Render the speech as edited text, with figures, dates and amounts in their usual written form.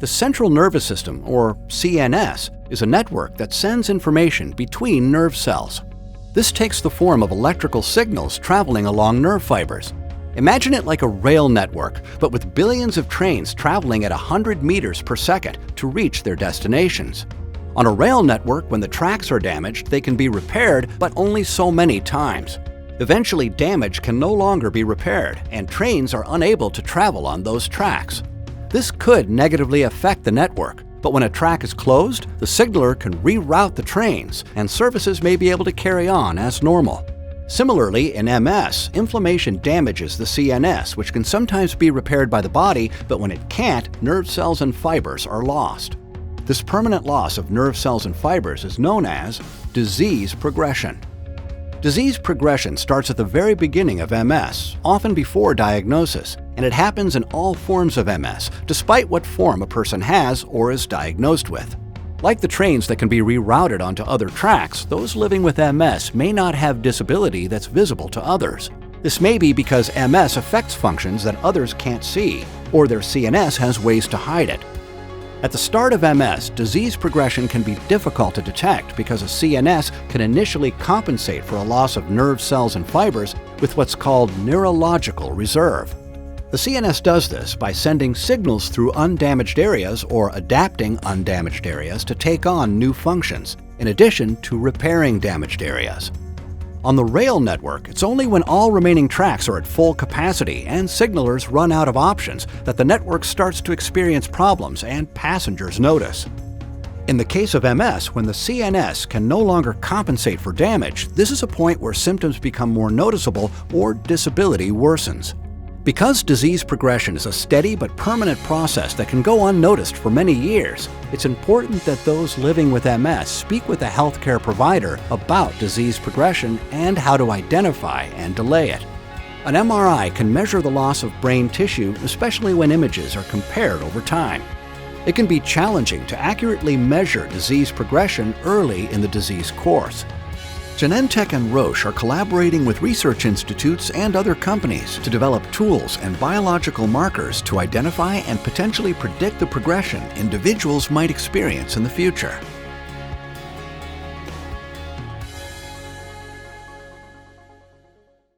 The central nervous system, or CNS, is a network that sends information between nerve cells. This takes the form of electrical signals traveling along nerve fibers. Imagine it like a rail network, but with billions of trains traveling at 100 meters per second to reach their destinations. On a rail network, when the tracks are damaged, they can be repaired, but only so many times. Eventually, damage can no longer be repaired, and trains are unable to travel on those tracks. This could negatively affect the network, but when a track is closed, the signaler can reroute the trains, and services may be able to carry on as normal. Similarly, in MS, inflammation damages the CNS, which can sometimes be repaired by the body, but when it can't, nerve cells and fibers are lost. This permanent loss of nerve cells and fibers is known as disease progression. Disease progression starts at the very beginning of MS, often before diagnosis, and it happens in all forms of MS, despite what form a person has or is diagnosed with. Like the trains that can be rerouted onto other tracks, those living with MS may not have disability that's visible to others. This may be because MS affects functions that others can't see, or their CNS has ways to hide it. At the start of MS, disease progression can be difficult to detect because a CNS can initially compensate for a loss of nerve cells and fibers with what's called neurological reserve. The CNS does this by sending signals through undamaged areas or adapting undamaged areas to take on new functions, in addition to repairing damaged areas. On the rail network, it's only when all remaining tracks are at full capacity and signalers run out of options that the network starts to experience problems and passengers notice. In the case of MS, when the CNS can no longer compensate for damage, this is a point where symptoms become more noticeable or disability worsens. Because disease progression is a steady but permanent process that can go unnoticed for many years, it's important that those living with MS speak with a healthcare provider about disease progression and how to identify and delay it. An MRI can measure the loss of brain tissue, especially when images are compared over time. It can be challenging to accurately measure disease progression early in the disease course. Genentech and Roche are collaborating with research institutes and other companies to develop tools and biological markers to identify and potentially predict the progression individuals might experience in the future.